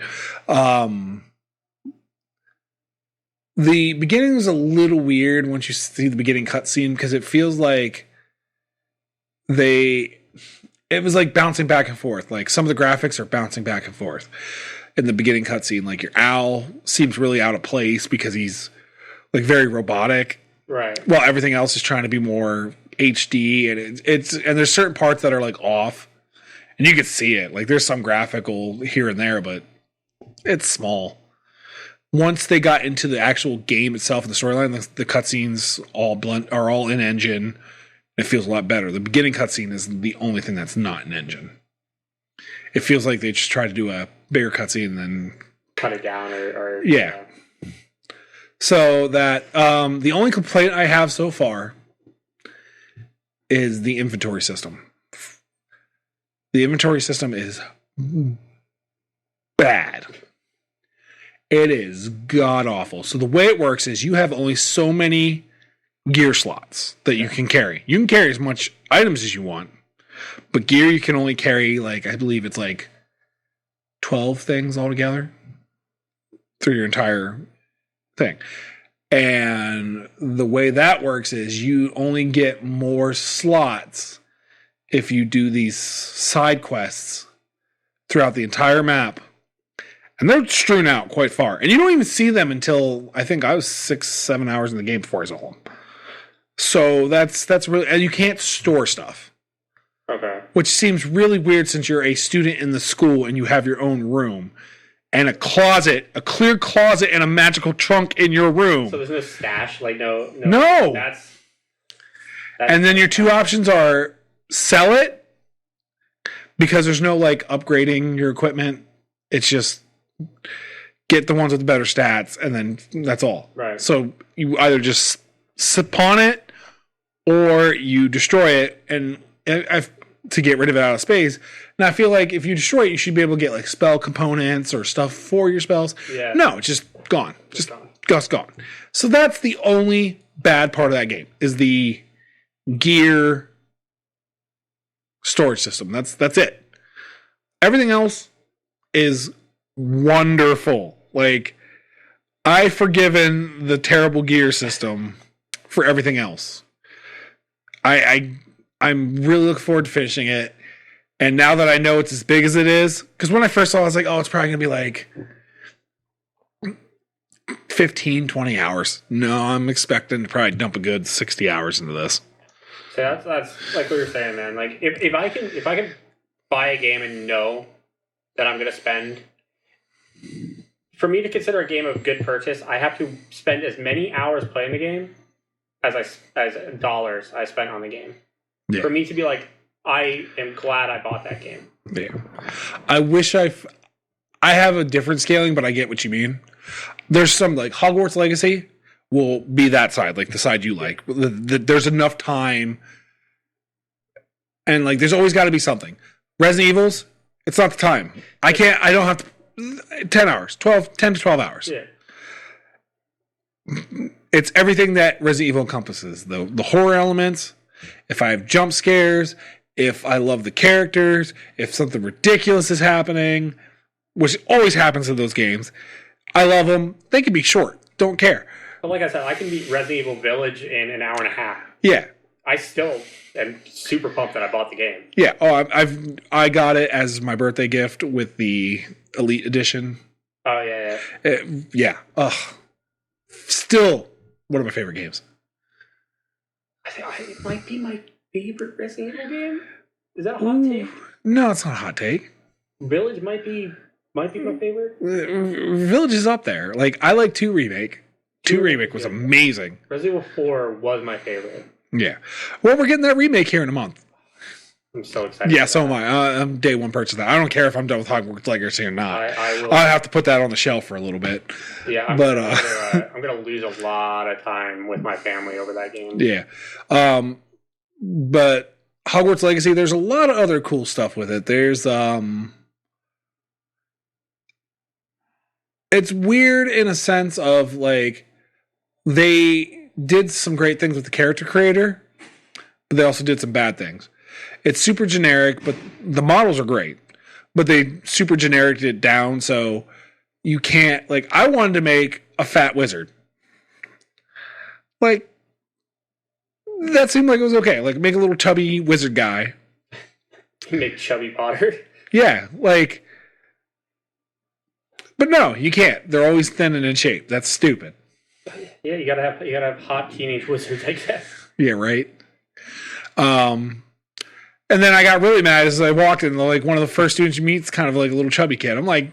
The beginning is a little weird once you see the beginning cutscene because it feels like it was like bouncing back and forth. Like some of the graphics are bouncing back and forth in the beginning cutscene. Like your owl seems really out of place because he's like very robotic. Right. While everything else is trying to be more HD, and and there's certain parts that are like off, and you can see it. Like there's some graphical here and there, but it's small. Once they got into the actual game itself and the storyline, the cutscenes are all in engine. It feels a lot better. The beginning cutscene is the only thing that's not in engine. It feels like they just tried to do a bigger cutscene and then cut it down or yeah. So that the only complaint I have so far is the inventory system. The inventory system is bad. It is god awful. So the way it works is you have only so many gear slots that you can carry. You can carry as much items as you want, but gear you can only carry, like, I believe it's like 12 things altogether through your entire thing. And the way that works is you only get more slots if you do these side quests throughout the entire map. And they're strewn out quite far. And you don't even see them until, I think I was 6-7 hours in the game before I saw them. So that's really, and you can't store stuff. Okay. which seems really weird since you're a student in the school and you have your own room and a closet, a clear closet, and a magical trunk in your room. So there's no stash, like no. No. That's And then your two options are sell it because there's no like upgrading your equipment. It's just get the ones with the better stats, and then that's all. Right. So you either just pawn it or you destroy it, and to get rid of it out of space. And I feel like if you destroy it, you should be able to get like spell components or stuff for your spells. Yeah. No, it's just gone. Just gone. So that's the only bad part of that game is the gear storage system. That's it. Everything else is wonderful. Like, I've forgiven the terrible gear system for everything else. I'm really looking forward to finishing it. And now that I know it's as big as it is, because when I first saw it, I was like, oh, it's probably going to be like 15, 20 hours. No, I'm expecting to probably dump a good 60 hours into this. So that's like what you're saying, man. Like if I can buy a game and know that I'm going to spend, for me to consider a game a good purchase, I have to spend as many hours playing the game as dollars I spent on the game. Yeah. For me to be like, I am glad I bought that game. Yeah. I wish I have a different scaling, but I get what you mean. There's some like Hogwarts Legacy will be that side, like the side you like. There's enough time, and like there's always got to be something. Resident Evil's, it's not the time. I don't have to. 10 hours, 10 to 12 hours. Yeah. It's everything that Resident Evil encompasses. The horror elements. If I have jump scares, if I love the characters, if something ridiculous is happening, which always happens in those games, I love them. They can be short. Don't care. But like I said, I can beat Resident Evil Village in an hour and a half. Yeah. I still am super pumped that I bought the game. Yeah. Oh, I got it as my birthday gift with the Elite Edition. Oh yeah. Yeah. Ugh. Still one of my favorite games. I think it might be my favorite Resident Evil game. Is that a hot take? No, it's not a hot take. Village might be my favorite. Village is up there. Like, I like 2 Remake. 2 Remake was amazing. Resident Evil 4 was my favorite. Yeah. Well, we're getting that remake here in a month. I'm so excited. Yeah, so am I. I'm day one purchase of that. I don't care if I'm done with Hogwarts Legacy or not. I will. I'll have to put that on the shelf for a little bit. Yeah, I'm gonna lose a lot of time with my family over that game. Yeah. But Hogwarts Legacy, there's a lot of other cool stuff with it. There's it's weird in a sense of like they did some great things with the character creator, but they also did some bad things. It's super generic, but the models are great. But they super genericed it down so you can't like I wanted to make a fat wizard. Like that seemed like it was okay. Like make a little chubby wizard guy. Make Chubby Potter. Yeah, like but no, you can't. They're always thin and in shape. That's stupid. Yeah, you gotta have hot teenage wizards, I guess. Yeah, right. And then I got really mad as I walked in. Like one of the first students you meet is kind of like a little chubby kid. I'm like,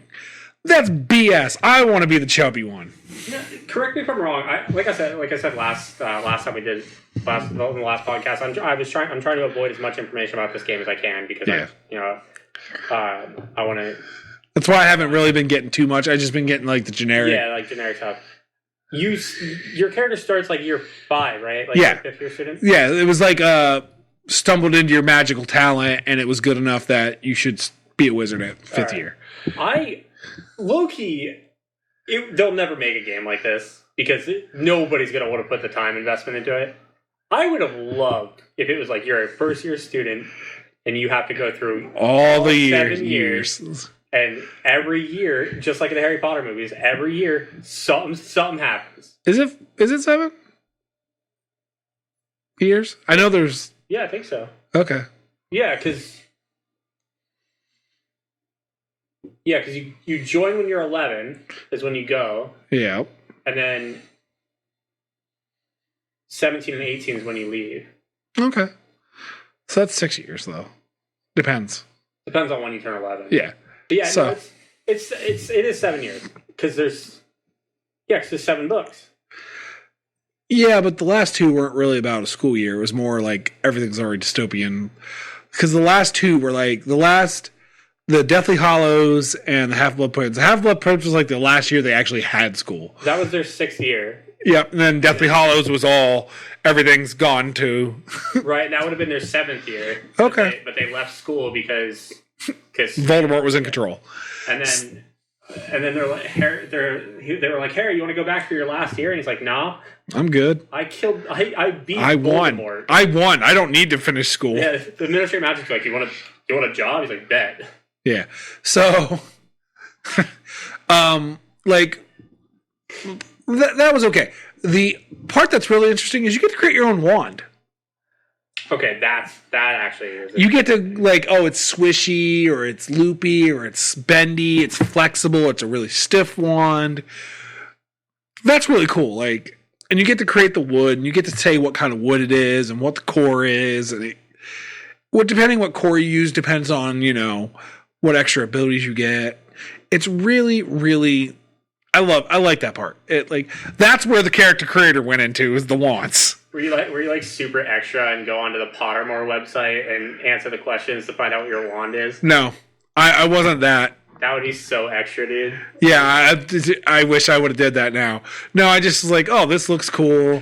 that's BS. I want to be the chubby one. Yeah, correct me if I'm wrong. Like I said last time we did in the last podcast. I'm trying to avoid as much information about this game as I can because I want to. That's why I haven't really been getting too much. I've just been getting like the generic. Yeah, like generic stuff. Your character starts like year 5, right? Like yeah, 5th year student. Yeah, it was like stumbled into your magical talent, and it was good enough that you should be a wizard at 5th year. Low-key, they'll never make a game like this because nobody's going to want to put the time investment into it. I would have loved if it was like you're a first-year student and you have to go through all the 7 years. And every year, just like in the Harry Potter movies, every year something happens. Is it 7 years? I know there's. Yeah, I think so. Okay. Yeah, because you join when you're 11 is when you go. Yeah. And then 17 and 18 is when you leave. Okay. So that's 6 years though. Depends. Depends on when you turn 11. Yeah. But yeah, So- no, it is 7 years because there's 7 books. Yeah, but the last two weren't really about a school year. It was more like everything's already dystopian. Because the last two were like the Deathly Hollows and the Half-Blood Prince. The Half-Blood Prince was like the last year they actually had school. That was their 6th year. Yep, and then Deathly Hollows was all everything's gone to. Right, that would have been their 7th year. Okay. But they left school because Voldemort was in control. And then they're like, they were like, Harry, you want to go back for your last year? And he's like, nah, I'm good. I beat I won. Voldemort. I won. I don't need to finish school. Yeah, the Ministry of Magic's like, you want a job? He's like, bet. Yeah. So, like, that was okay. The part that's really interesting is you get to create your own wand. Okay, that actually is. You get to, like, oh, it's swishy, or it's loopy, or it's bendy, it's flexible, it's a really stiff wand. That's really cool. Like, and you get to create the wood, and you get to say what kind of wood it is, and what the core is, and depending what core you use depends on, what extra abilities you get. It's really, really, I like that part. That's where the character creator went into, is the wands. Were you like super extra and go onto the Pottermore website and answer the questions to find out what your wand is? No, I wasn't that. That would be so extra, dude. Yeah, I wish I would have did that now. No, I just was like, oh, this looks cool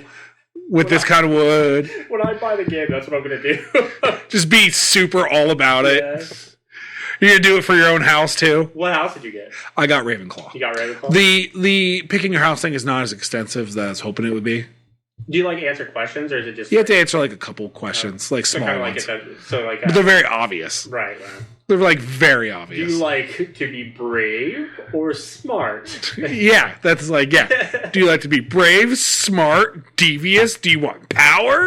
with this kind of wood. When I buy the game, that's what I'm going to do. Just be super all about it. Yes. You're going to do it for your own house, too? What house did you get? I got Ravenclaw. You got Ravenclaw? The picking your house thing is not as extensive as I was hoping it would be. Do you answer questions, or is it just You have to answer a couple questions, like so small kind of ones. but But they're very obvious. right. They're very Do obvious. you like to be brave or smart? Yeah, that's do you like to be brave, smart, devious? Do you want power?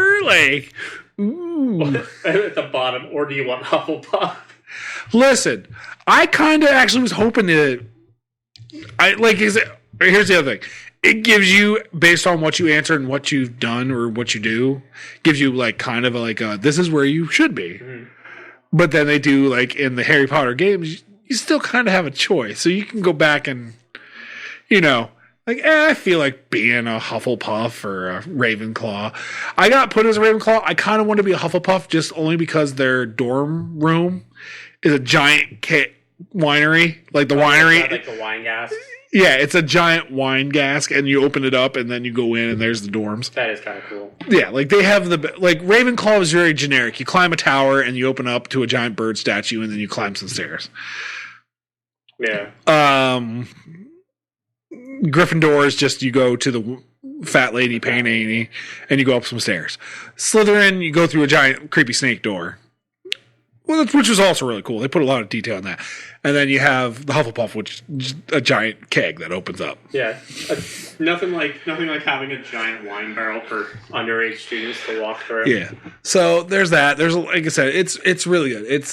Ooh. At the bottom, or do you want Hufflepuff? Listen, I kind of actually was hoping to. Here's the other thing. It gives you, based on what you answer and what you've done or what you do, gives you kind of this is where you should be. Mm-hmm. But then they do in the Harry Potter games, you still kind of have a choice, so you can go back and I feel like being a Hufflepuff or a Ravenclaw. I got put as a Ravenclaw. I kind of want to be a Hufflepuff just only because their dorm room is a giant winery, the winery, like the wine gas. Yeah, it's a giant wine cask, and you open it up, and then you go in, and there's the dorms. That is kind of cool. Yeah, they have Ravenclaw is very generic. You climb a tower, and you open up to a giant bird statue, and then you climb some stairs. Yeah. Gryffindor is just you go to the fat lady painting, and you go up some stairs. Slytherin, you go through a giant creepy snake door. Well, which was also really cool. They put a lot of detail in that. And then you have the Hufflepuff, which is a giant keg that opens up. Yeah, nothing like having a giant wine barrel for underage students to walk through. Yeah. So there's that. There's, like I said, it's really good.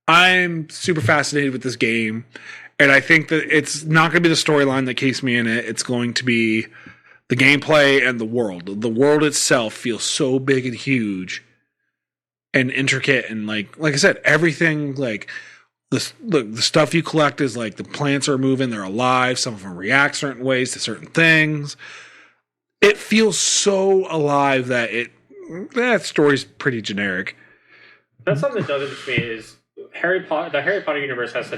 I'm super fascinated with this game, and I think that it's not going to be the storyline that keeps me in it. It's going to be the gameplay and the world. The world itself feels so big and huge and intricate, and like I said, everything the stuff you collect is the plants are moving, they're alive, some of them react certain ways to certain things. It feels so alive that story's pretty generic. That's something that does it to me is the Harry Potter universe has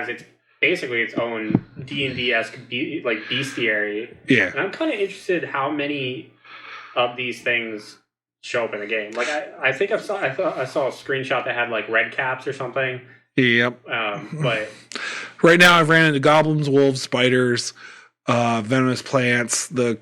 its basically its own D&D-esque bestiary. Yeah. And I'm kind of interested how many of these things show up in the game. I think I saw a screenshot that had red caps or something. Yep. But right now I've ran into goblins, wolves, spiders, venomous plants. My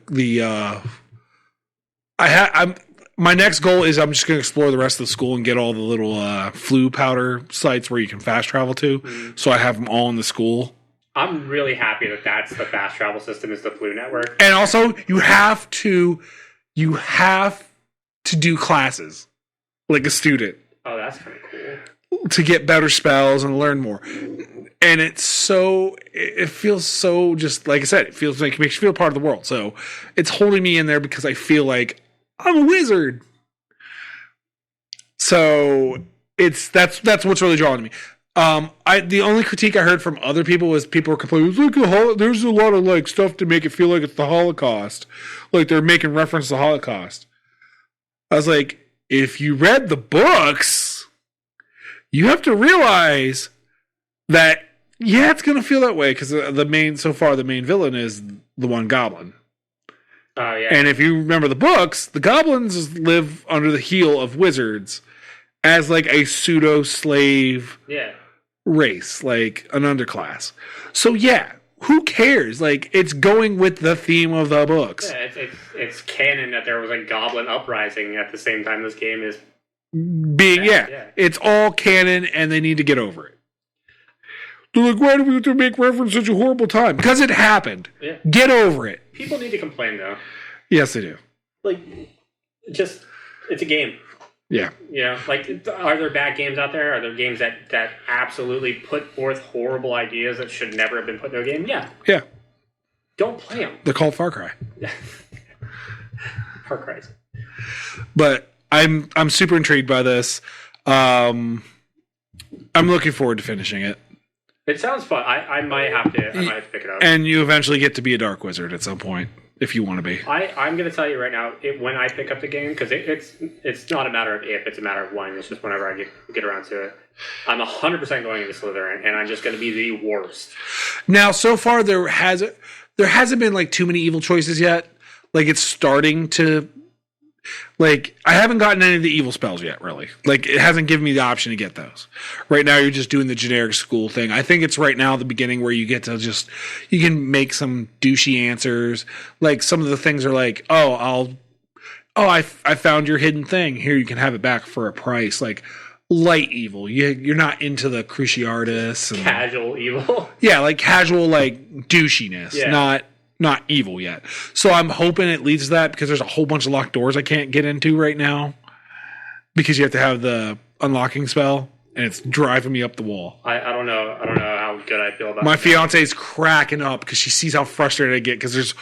next goal is I'm just going to explore the rest of the school and get all the little flu powder sites where you can fast travel to. Mm-hmm. So I have them all in the school. I'm really happy that's the fast travel system is the Flu Network. And also you have to do classes like a student. Oh, that's kind of cool. To get better spells and learn more. And it feels so, just like I said, it makes you feel part of the world. So it's holding me in there because I feel like I'm a wizard. So that's what's really drawing to me. The only critique I heard from other people was people were complaining, it's like there's a lot of like stuff to make it feel like it's the Holocaust, like they're making reference to the Holocaust. I was like, if you read the books, you have to realize that it's gonna feel that way because the main villain is the one goblin. Oh yeah. And if you remember the books, the goblins live under the heel of wizards as like a pseudo slave. Yeah. Race, like an underclass. So yeah, who cares? Like, it's going with the theme of the books. Yeah, it's canon that there was a goblin uprising at the same time this game is being it's all canon, and they need to get over it. They're like, why do we have to make reference to such a horrible time? Because it happened. Yeah. Get over it. People need to complain though. Yes, they do. Like, just it's a game. Yeah. You know, like, are there bad games out there? Are there games that absolutely put forth horrible ideas that should never have been put in a game? Yeah. Yeah. Don't play them. They're called Far Cry. Far Cry. But I'm super intrigued by this. I'm looking forward to finishing it. It sounds fun. I might have to pick it up. And you eventually get to be a dark wizard at some point. If you want to be. I'm going to tell you right now, when I pick up the game, because it's not a matter of if, it's a matter of when. It's just whenever I get around to it. I'm 100% going into Slytherin, and I'm just going to be the worst. Now, so far, there hasn't been, like, too many evil choices yet. Like, it's starting to... Like, I haven't gotten any of the evil spells yet, really. Like, it hasn't given me the option to get those. Right now, you're just doing the generic school thing. I think it's right now the beginning where you get to you can make some douchey answers. Like, some of the things are like, I found your hidden thing. Here, you can have it back for a price. Like, light evil. You're not into the Cruciatus. And, casual evil. Yeah, like casual, like, douchiness. Yeah. Not evil yet. So I'm hoping it leads to that because there's a whole bunch of locked doors I can't get into right now because you have to have the unlocking spell, and it's driving me up the wall. I don't know how good I feel about my fiance's cracking up because she sees how frustrated I get because there's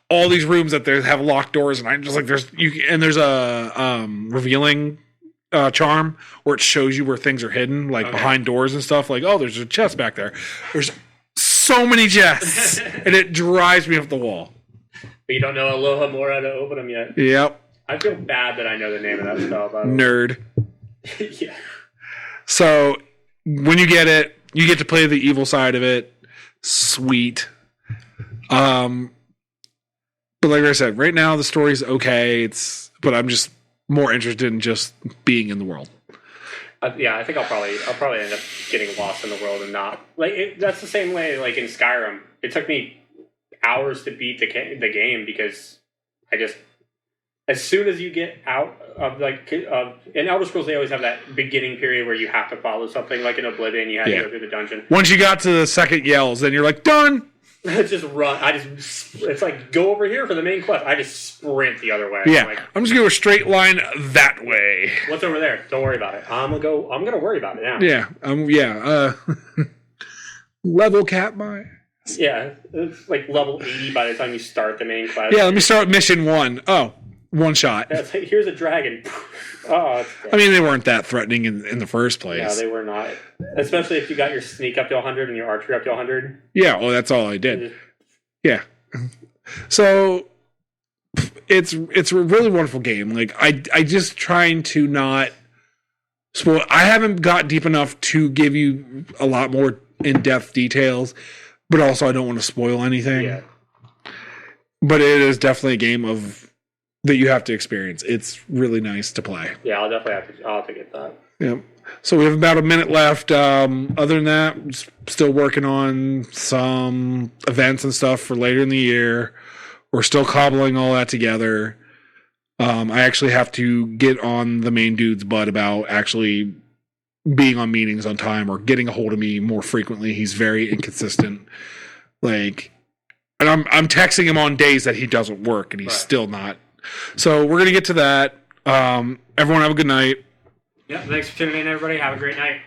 all these rooms that have locked doors, and I'm just like, there's a revealing charm where it shows you where things are hidden, like behind doors and stuff. Like, oh, there's a chest back there. There's so many chests, and it drives me up the wall. But you don't know Aloha Mora to open them yet. Yep. I feel bad that I know the name of that spell. Nerd. Yeah. So when you get it, you get to play the evil side of it. Sweet. But like I said, right now the story's okay. But I'm just more interested in just being in the world. I think I'll probably end up getting lost in the world and not like that's the same way like in Skyrim. It took me hours to beat the game because I just as soon as you get out of in Elder Scrolls they always have that beginning period where you have to follow something. Like in Oblivion you had to go through the dungeon. Once you got to the second yells, then you're like done. Just run. It's like go over here for the main quest. I just sprint the other way. Yeah, I'm just going to straight line that way. What's over there? Don't worry about it. I'm gonna worry about it now. Yeah. Level cap my. Yeah, it's like level 80 by the time you start the main quest. Yeah, let me start mission 1. Oh, one shot. Yeah, it's like, here's a dragon. Oh, I mean, they weren't that threatening in the first place. Yeah, they were not. Especially if you got your sneak up to 100 and your archery up to 100. Yeah, well, that's all I did. Yeah. So it's a really wonderful game. Like I just trying to not spoil. I haven't got deep enough to give you a lot more in-depth details, but also I don't want to spoil anything. Yeah. But it is definitely a game that you have to experience. It's really nice to play. Yeah, I'll have to get that. Yeah. So we have about a minute left. Other than that, still working on some events and stuff for later in the year. We're still cobbling all that together. I actually have to get on the main dude's butt about actually being on meetings on time or getting a hold of me more frequently. He's very inconsistent. And I'm texting him on days that he doesn't work, and he's still not. So we're gonna get to that. Everyone have a good night. Yeah, thanks for tuning in, everybody. Have a great night.